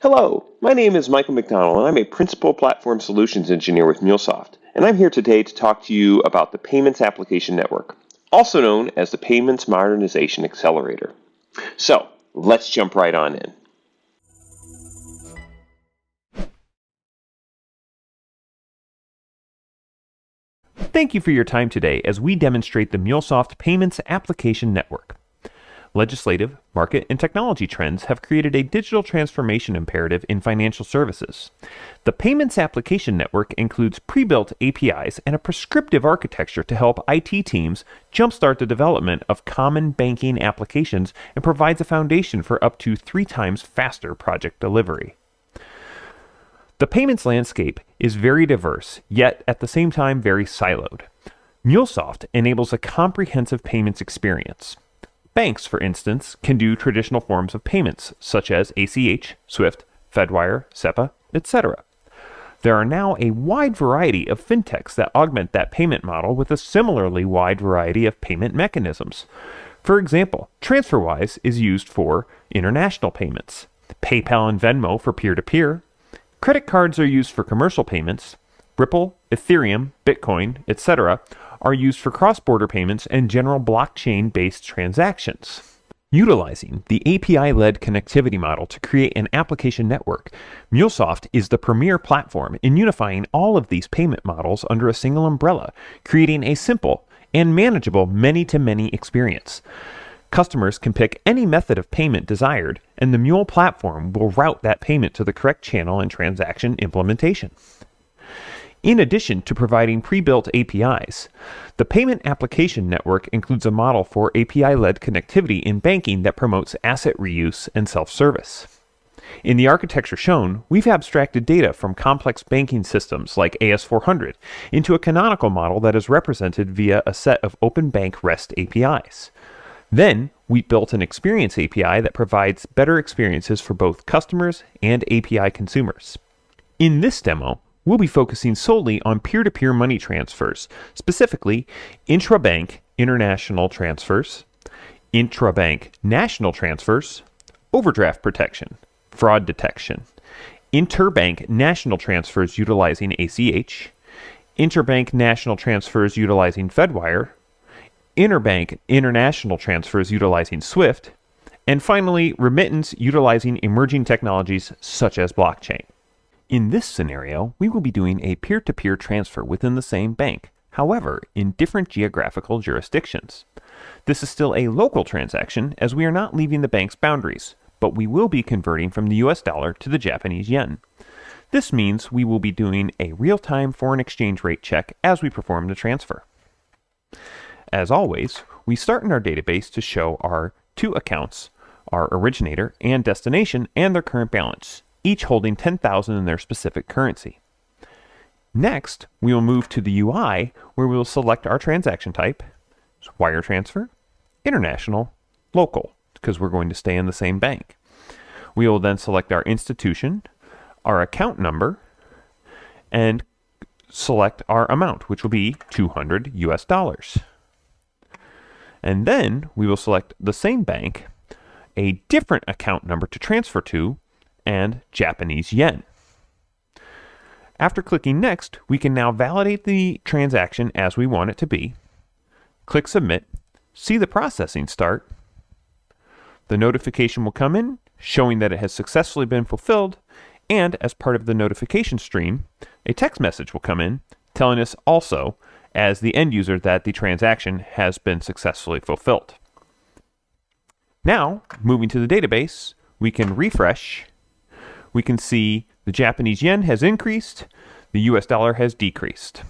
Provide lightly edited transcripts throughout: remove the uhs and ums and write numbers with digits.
Hello, my name is Michael McDonald and I'm a Principal Platform Solutions Engineer with MuleSoft, and I'm here today to talk to you about the Payments Application Network, also known as the Payments Modernization Accelerator. So, let's jump right on in. Thank you for your time today as we demonstrate the MuleSoft Payments Application Network. Legislative, market, and technology trends have created a digital transformation imperative in financial services. The Payments Application Network includes pre-built APIs and a prescriptive architecture to help IT teams jumpstart the development of common banking applications and provides a foundation for up to 3 times faster project delivery. The payments landscape is very diverse, yet at the same time very siloed. MuleSoft enables a comprehensive payments experience. Banks, for instance, can do traditional forms of payments, such as ACH, SWIFT, FedWire, SEPA, etc. There are now a wide variety of fintechs that augment that payment model with a similarly wide variety of payment mechanisms. For example, TransferWise is used for international payments, PayPal and Venmo for peer-to-peer, credit cards are used for commercial payments, Ripple, Ethereum, Bitcoin, etc. are used for cross-border payments and general blockchain-based transactions. Utilizing the API-led connectivity model to create an application network, MuleSoft is the premier platform in unifying all of these payment models under a single umbrella, creating a simple and manageable many-to-many experience. Customers can pick any method of payment desired, and the Mule Platform will route that payment to the correct channel and transaction implementation. In addition to providing pre-built APIs, the Payment Application Network includes a model for API-led connectivity in banking that promotes asset reuse and self-service. In the architecture shown, we've abstracted data from complex banking systems like AS400 into a canonical model that is represented via a set of Open Bank REST APIs. Then, we built an Experience API that provides better experiences for both customers and API consumers. In this demo, we'll be focusing solely on peer-to-peer money transfers, specifically Intrabank International Transfers, Intrabank National Transfers, Overdraft Protection, Fraud Detection, Interbank National Transfers utilizing ACH, Interbank National Transfers utilizing FedWire, Interbank International Transfers utilizing SWIFT, and finally, Remittance utilizing emerging technologies such as blockchain. In this scenario, we will be doing a peer-to-peer transfer within the same bank, however, in different geographical jurisdictions. This is still a local transaction as we are not leaving the bank's boundaries, but we will be converting from the US dollar to the Japanese yen. This means we will be doing a real-time foreign exchange rate check as we perform the transfer. As always, we start in our database to show our 2 accounts, our originator and destination, and their current balance, each holding $10,000 in their specific currency. Next, we will move to the UI where we will select our transaction type, wire transfer, international, local, because we're going to stay in the same bank. We will then select our institution, our account number, and select our amount, which will be $200 US. And then we will select the same bank, a different account number to transfer to, and Japanese yen. After clicking Next, we can now validate the transaction as we want it to be, click Submit, see the processing start. The notification will come in showing that it has successfully been fulfilled, and as part of the notification stream, a text message will come in telling us also as the end user that the transaction has been successfully fulfilled. Now, moving to the database, we can refresh. We can see the Japanese yen has increased, the US dollar has decreased.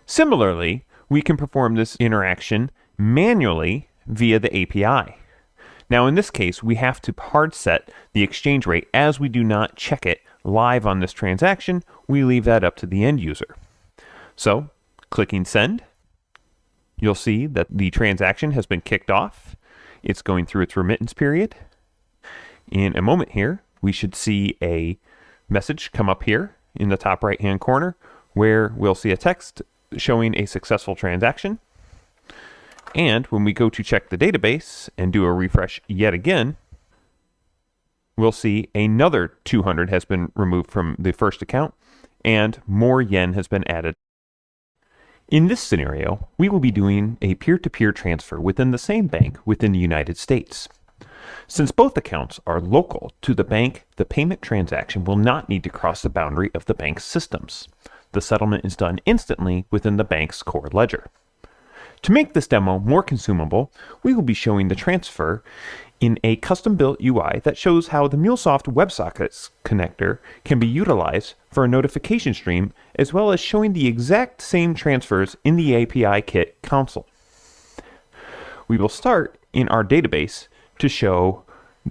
Similarly, we can perform this interaction manually via the API. Now in this case, we have to hard set the exchange rate as we do not check it live on this transaction. We leave that up to the end user. So, clicking Send, you'll see that the transaction has been kicked off. It's going through its remittance period. In a moment here, we should see a message come up here in the top right-hand corner where we'll see a text showing a successful transaction. And when we go to check the database and do a refresh yet again, we'll see another 200 has been removed from the first account and more yen has been added. In this scenario, we will be doing a peer-to-peer transfer within the same bank within the United States. Since both accounts are local to the bank, the payment transaction will not need to cross the boundary of the bank's systems. The settlement is done instantly within the bank's core ledger. To make this demo more consumable, we will be showing the transfer in a custom-built UI that shows how the MuleSoft WebSockets connector can be utilized for a notification stream, as well as showing the exact same transfers in the API Kit console. We will start in our database to show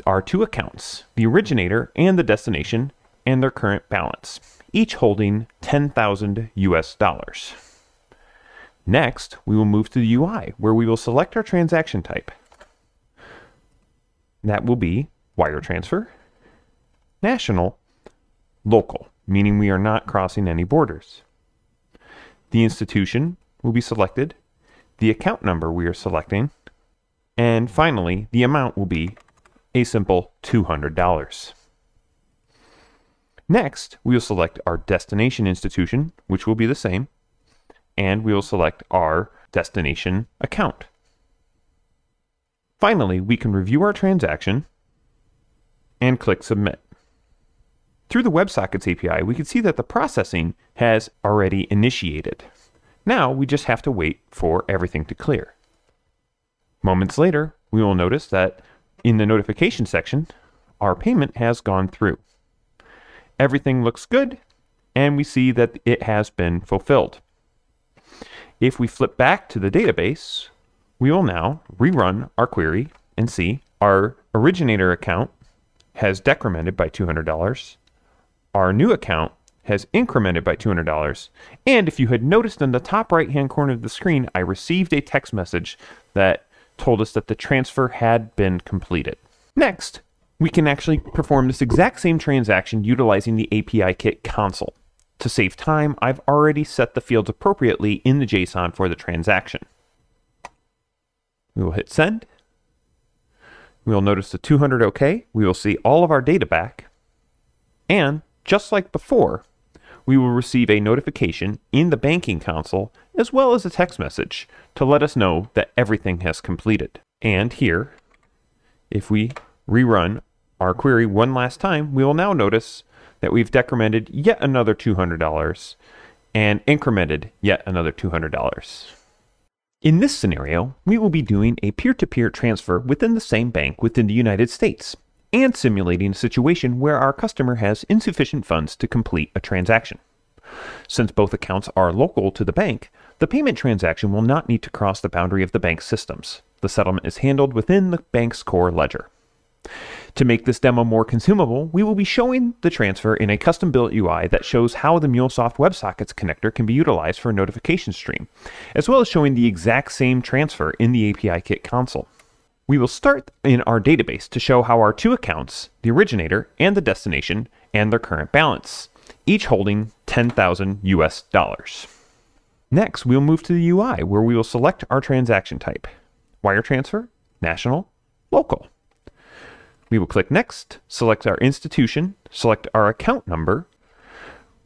our two accounts, the originator and the destination, and their current balance, each holding 10,000 US dollars. Next, we will move to the UI, where we will select our transaction type. That will be wire transfer, national, local, meaning we are not crossing any borders. The institution will be selected, the account number we are selecting, and finally, the amount will be a simple $200. Next, we will select our destination institution, which will be the same, and we will select our destination account. Finally, we can review our transaction and click Submit. Through the WebSockets API, we can see that the processing has already initiated. Now, we just have to wait for everything to clear. Moments later, we will notice that in the notification section, our payment has gone through. Everything looks good, and we see that it has been fulfilled. If we flip back to the database, we will now rerun our query and see our originator account has decremented by $200. Our new account has incremented by $200. And if you had noticed in the top right-hand corner of the screen, I received a text message that told us that the transfer had been completed. Next, we can actually perform this exact same transaction utilizing the API Kit console. To save time, I've already set the fields appropriately in the JSON for the transaction. We will hit send. We will notice the 200 OK. We will see all of our data back. And just like before, we will receive a notification in the banking console as well as a text message to let us know that everything has completed. And here, if we rerun our query one last time, we will now notice that we've decremented yet another $200 and incremented yet another $200. In this scenario, we will be doing a peer-to-peer transfer within the same bank within the United States and simulating a situation where our customer has insufficient funds to complete a transaction. Since both accounts are local to the bank, the payment transaction will not need to cross the boundary of the bank's systems. The settlement is handled within the bank's core ledger. To make this demo more consumable, we will be showing the transfer in a custom-built UI that shows how the MuleSoft WebSockets connector can be utilized for a notification stream, as well as showing the exact same transfer in the API Kit console. We will start in our database to show how our two accounts, the originator and the destination, and their current balance, each holding 10,000 US dollars. Next, we'll move to the UI where we will select our transaction type, wire transfer, national, local. We will click Next, select our institution, select our account number.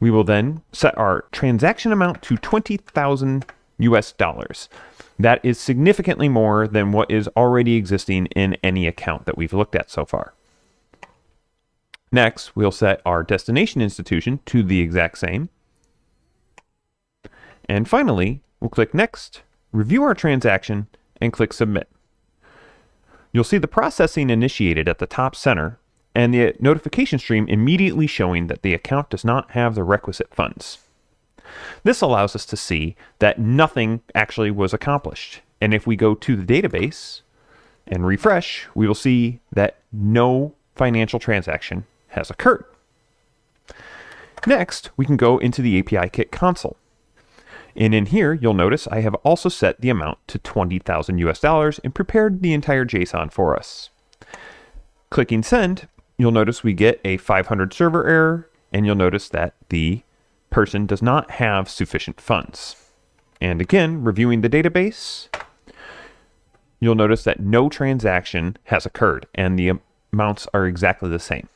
We will then set our transaction amount to 20,000 US dollars. That is significantly more than what is already existing in any account that we've looked at so far. Next, we'll set our destination institution to the exact same. And finally, we'll click Next, review our transaction, and click Submit. You'll see the processing initiated at the top center and the notification stream immediately showing that the account does not have the requisite funds. This allows us to see that nothing actually was accomplished. And if we go to the database and refresh, we will see that no financial transaction has occurred. Next, we can go into the API Kit console. And in here, you'll notice I have also set the amount to 20,000 US dollars and prepared the entire JSON for us. Clicking send, you'll notice we get a 500 server error, and you'll notice that the person does not have sufficient funds. And again, reviewing the database, you'll notice that no transaction has occurred, and the amounts are exactly the same.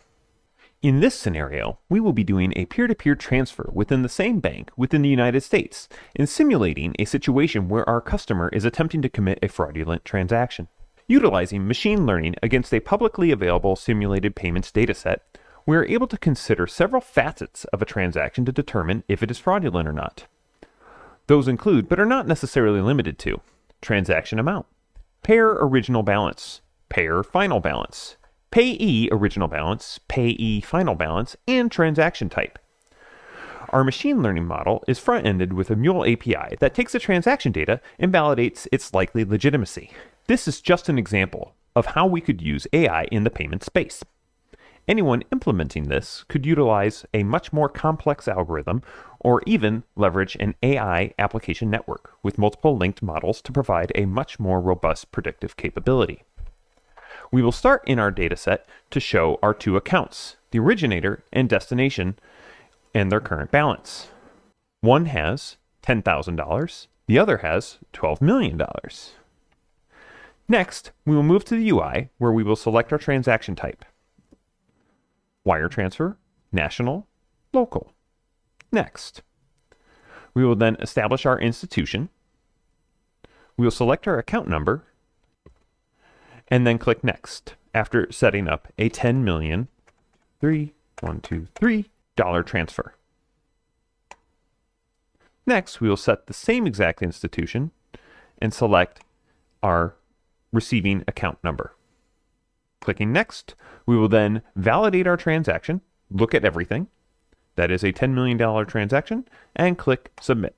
In this scenario, we will be doing a peer-to-peer transfer within the same bank within the United States and simulating a situation where our customer is attempting to commit a fraudulent transaction. Utilizing machine learning against a publicly available simulated payments dataset, we are able to consider several facets of a transaction to determine if it is fraudulent or not. Those include, but are not necessarily limited to, transaction amount, payer original balance, payer final balance, payee original balance, payee final balance, and transaction type. Our machine learning model is front-ended with a Mule API that takes the transaction data and validates its likely legitimacy. This is just an example of how we could use AI in the payment space. Anyone implementing this could utilize a much more complex algorithm or even leverage an AI application network with multiple linked models to provide a much more robust predictive capability. We will start in our dataset to show our two accounts, the originator and destination, and their current balance. One has $10,000, the other has $12 million. Next, we will move to the UI where we will select our transaction type. Wire transfer, national, local. Next. We will then establish our institution. We will select our account number and then click Next after setting up a $10 million $3 transfer. Next, we will set the same exact institution and select our receiving account number. Clicking Next, we will then validate our transaction, look at everything. That is a $10 million transaction, and click Submit.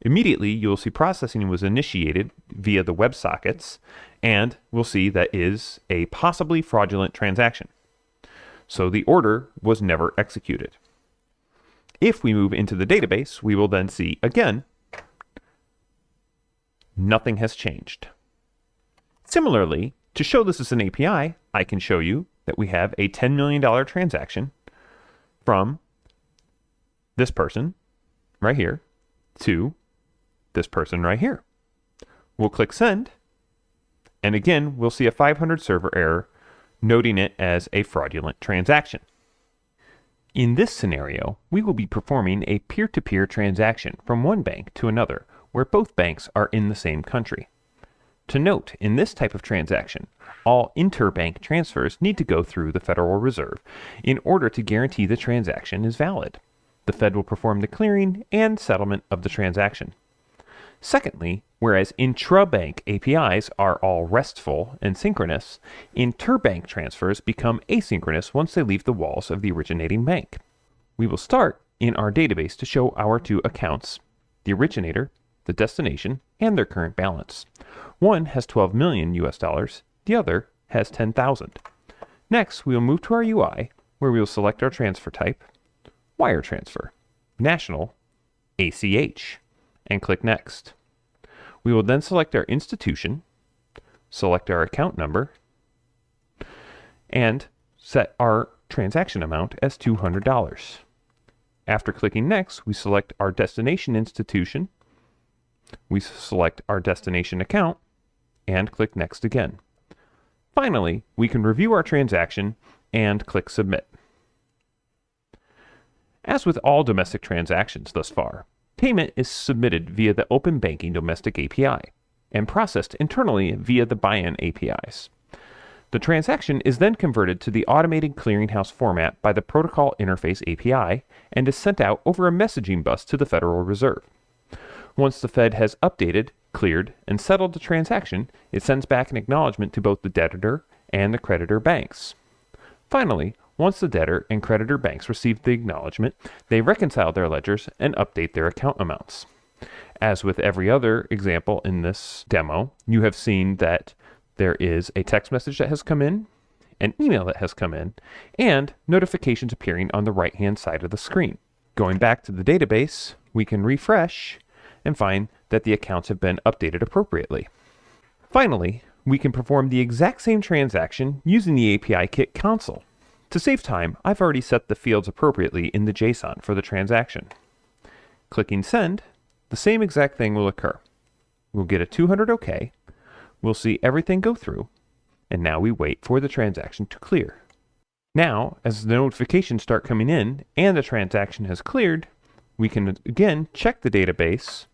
Immediately, you will see processing was initiated via the WebSockets, and we'll see that is a possibly fraudulent transaction. So the order was never executed. If we move into the database, we will then see again, nothing has changed. Similarly, to show this is an API, I can show you that we have a $10 million transaction from this person right here to this person right here. We'll click Send, and again, we'll see a 500 server error noting it as a fraudulent transaction. In this scenario, we will be performing a peer-to-peer transaction from one bank to another where both banks are in the same country. To note, in this type of transaction, all interbank transfers need to go through the Federal Reserve in order to guarantee the transaction is valid. The Fed will perform the clearing and settlement of the transaction. Secondly, whereas intrabank APIs are all RESTful and synchronous, interbank transfers become asynchronous once they leave the walls of the originating bank. We will start in our database to show our two accounts, the originator, the destination, and their current balance. One has 12 million US dollars, the other has 10,000. Next, we will move to our UI, where we will select our transfer type, wire transfer, national, ACH, and click Next. We will then select our institution, select our account number, and set our transaction amount as $200. After clicking Next, we select our destination institution, we select our destination account, and click Next again. Finally, we can review our transaction and click Submit. As with all domestic transactions thus far, payment is submitted via the Open Banking Domestic API and processed internally via the buy-in APIs. The transaction is then converted to the automated clearinghouse format by the Protocol Interface API and is sent out over a messaging bus to the Federal Reserve. Once the Fed has updated, cleared, and settled the transaction, it sends back an acknowledgement to both the debtor and the creditor banks. Finally, once the debtor and creditor banks receive the acknowledgement, they reconcile their ledgers and update their account amounts. As with every other example in this demo, you have seen that there is a text message that has come in, an email that has come in, and notifications appearing on the right-hand side of the screen. Going back to the database, we can refresh and find that the accounts have been updated appropriately. Finally, we can perform the exact same transaction using the API Kit console. To save time, I've already set the fields appropriately in the JSON for the transaction. Clicking Send, the same exact thing will occur. We'll get a 200 OK, we'll see everything go through, and now we wait for the transaction to clear. Now, as the notifications start coming in and the transaction has cleared, we can again check the database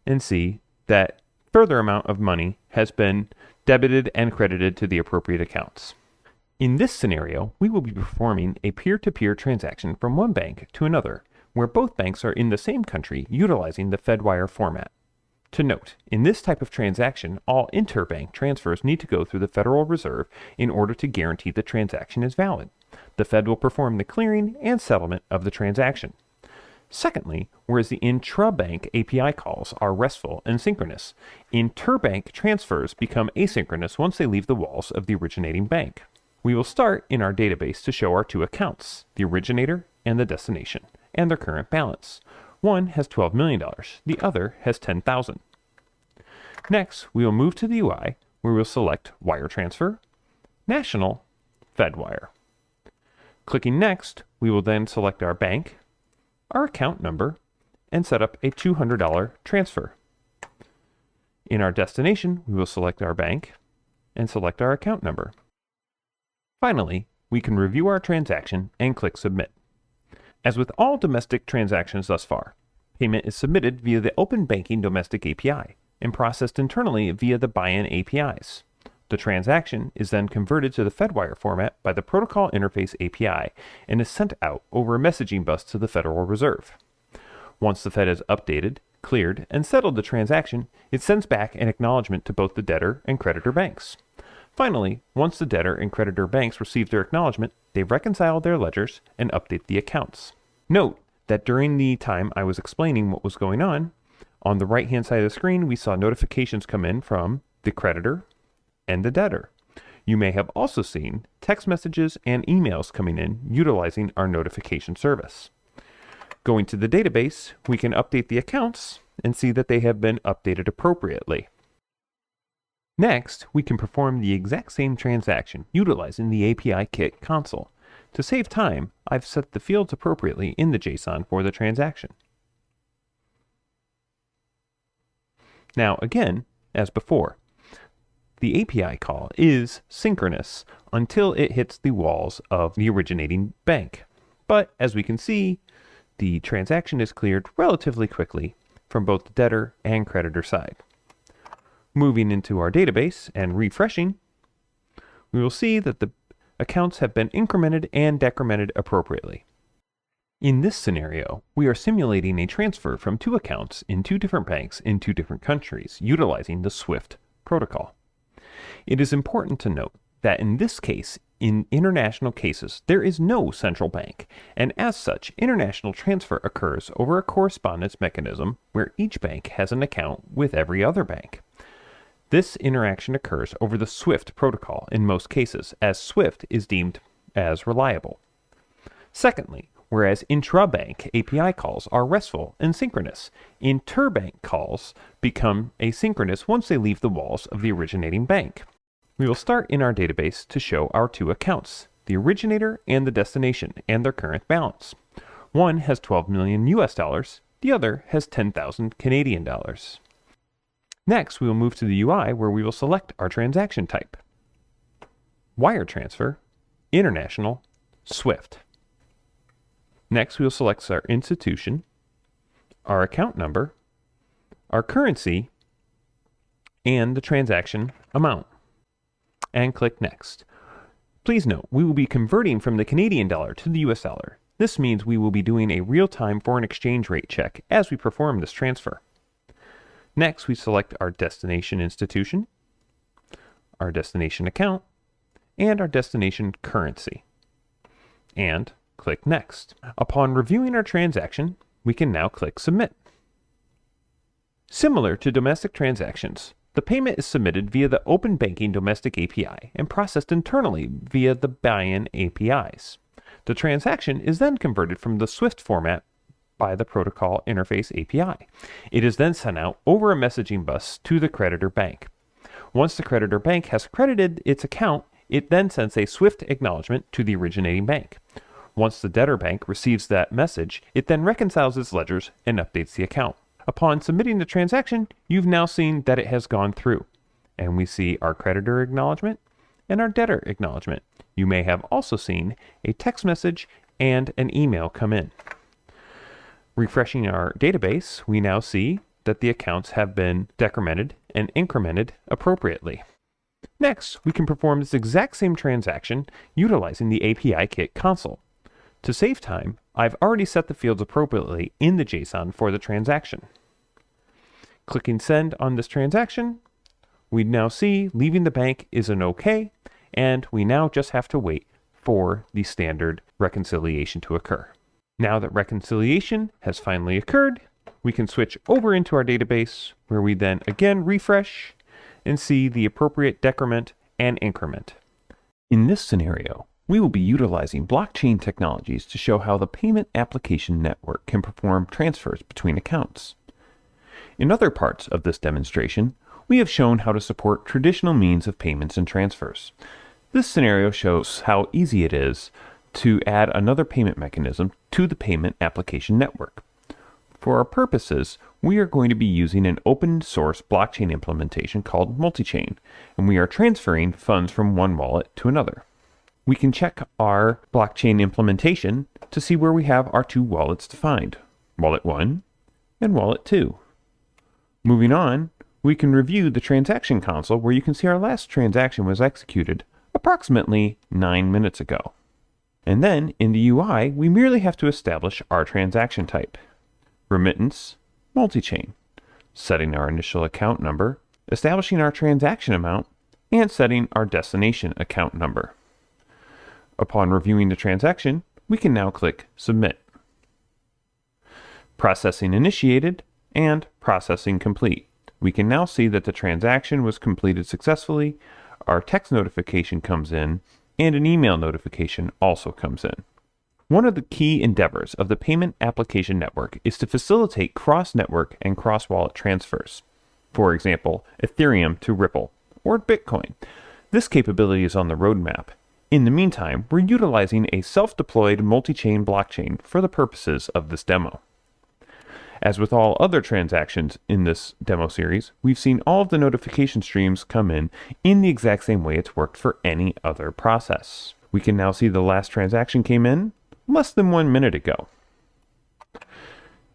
and see that further amount of money has been debited and credited to the appropriate accounts. In this scenario, we will be performing a peer-to-peer transaction from one bank to another, where both banks are in the same country utilizing the FedWire format. To note, in this type of transaction, all interbank transfers need to go through the Federal Reserve in order to guarantee the transaction is valid. The Fed will perform the clearing and settlement of the transaction. Secondly, whereas the intrabank API calls are RESTful and synchronous, interbank transfers become asynchronous once they leave the walls of the originating bank. We will start in our database to show our two accounts, the originator and the destination, and their current balance. One has $12 million, the other has $10,000. Next, we will move to the UI where we'll select Wire Transfer, National, FedWire. Clicking Next, we will then select our bank, our account number, and set up a $200 transfer. In our destination, we will select our bank and select our account number. Finally, we can review our transaction and click Submit. As with all domestic transactions thus far, payment is submitted via the Open Banking Domestic API and processed internally via the buy-in APIs. The transaction is then converted to the FedWire format by the Protocol Interface API and is sent out over a messaging bus to the Federal Reserve. Once the Fed has updated, cleared, and settled the transaction, it sends back an acknowledgement to both the debtor and creditor banks. Finally, once the debtor and creditor banks receive their acknowledgement, they reconcile their ledgers and update the accounts. Note that during the time I was explaining what was going on the right-hand side of the screen, we saw notifications come in from the creditor and the debtor. You may have also seen text messages and emails coming in utilizing our notification service. Going to the database, we can update the accounts and see that they have been updated appropriately. Next, we can perform the exact same transaction utilizing the API Kit console. To save time, I've set the fields appropriately in the JSON for the transaction. Now again, as before, the API call is synchronous until it hits the walls of the originating bank. But as we can see, the transaction is cleared relatively quickly from both the debtor and creditor side. Moving into our database and refreshing, we will see that the accounts have been incremented and decremented appropriately. In this scenario, we are simulating a transfer from two accounts in two different banks in two different countries utilizing the SWIFT protocol. It is important to note that in this case, in international cases, there is no central bank, and as such, international transfer occurs over a correspondence mechanism where each bank has an account with every other bank. This interaction occurs over the SWIFT protocol in most cases, as SWIFT is deemed as reliable. Secondly, whereas intrabank API calls are RESTful and synchronous, interbank calls become asynchronous once they leave the walls of the originating bank. We will start in our database to show our two accounts, the originator and the destination, and their current balance. One has 12 million US dollars, the other has 10,000 Canadian dollars. Next, we will move to the UI where we will select our transaction type. Wire transfer, international, SWIFT. Next, we will select our institution, our account number, our currency, and the transaction amount, and click Next. Please note, we will be converting from the Canadian dollar to the US dollar. This means we will be doing a real-time foreign exchange rate check as we perform this transfer. Next, we select our destination institution, our destination account, and our destination currency, and click Next. Upon reviewing our transaction, we can now click Submit. Similar to domestic transactions, the payment is submitted via the Open Banking Domestic API and processed internally via the buy-in APIs. The transaction is then converted from the SWIFT format by the Protocol Interface API. It is then sent out over a messaging bus to the creditor bank. Once the creditor bank has credited its account, it then sends a SWIFT acknowledgement to the originating bank. Once the debtor bank receives that message, it then reconciles its ledgers and updates the account. Upon submitting the transaction, you've now seen that it has gone through. and we see our creditor acknowledgement and our debtor acknowledgement. You may have also seen a text message and an email come in. Refreshing our database, we now see that the accounts have been decremented and incremented appropriately. Next, we can perform this exact same transaction utilizing the API Kit console. To save time, I've already set the fields appropriately in the JSON for the transaction. Clicking send on this transaction, we now see leaving the bank is an OK, and we now just have to wait for the standard reconciliation to occur. Now that reconciliation has finally occurred, we can switch over into our database where we then again refresh and see the appropriate decrement and increment. In this scenario, we will be utilizing blockchain technologies to show how the payment application network can perform transfers between accounts. In other parts of this demonstration, we have shown how to support traditional means of payments and transfers. This scenario shows how easy it is to add another payment mechanism to the payment application network. For our purposes, we are going to be using an open source blockchain implementation called multi-chain, and we are transferring funds from one wallet to another. We can check our blockchain implementation to see where we have our two wallets defined, Wallet 1 and Wallet 2. Moving on, we can review the transaction console where you can see our last transaction was executed approximately 9 minutes ago. And then in the UI, we merely have to establish our transaction type. Remittance, multi-chain, setting our initial account number, establishing our transaction amount, and setting our destination account number. Upon reviewing the transaction, we can now click Submit. Processing initiated and processing complete. We can now see that the transaction was completed successfully, our text notification comes in, and an email notification also comes in. One of the key endeavors of the Payment Application Network is to facilitate cross-network and cross-wallet transfers. For example, Ethereum to Ripple or Bitcoin. This capability is on the roadmap. In the meantime, we're utilizing a self-deployed multi-chain blockchain for the purposes of this demo. As with all other transactions in this demo series, we've seen all of the notification streams come in the exact same way it's worked for any other process. We can now see the last transaction came in less than 1 minute ago.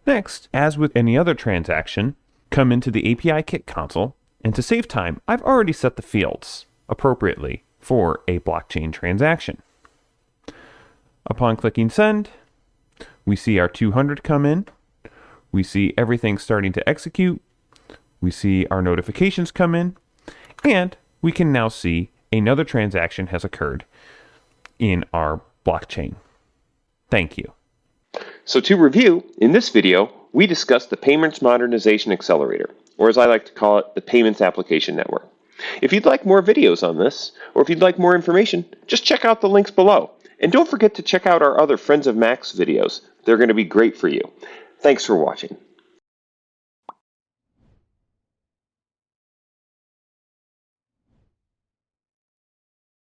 Next, as with any other transaction, come into the API Kit console, and to save time, I've already set the fields appropriately for a blockchain transaction. Upon clicking send, we see our 200 come in. We see everything starting to execute. We see our notifications come in, and we can now see another transaction has occurred in our blockchain. Thank you. So to review, in this video, we discussed the Payments Modernization Accelerator, or as I like to call it, the Payments Application Network. If you'd like more videos on this, or if you'd like more information, just check out the links below. And don't forget to check out our other Friends of Max videos. They're going to be great for you. Thanks for watching.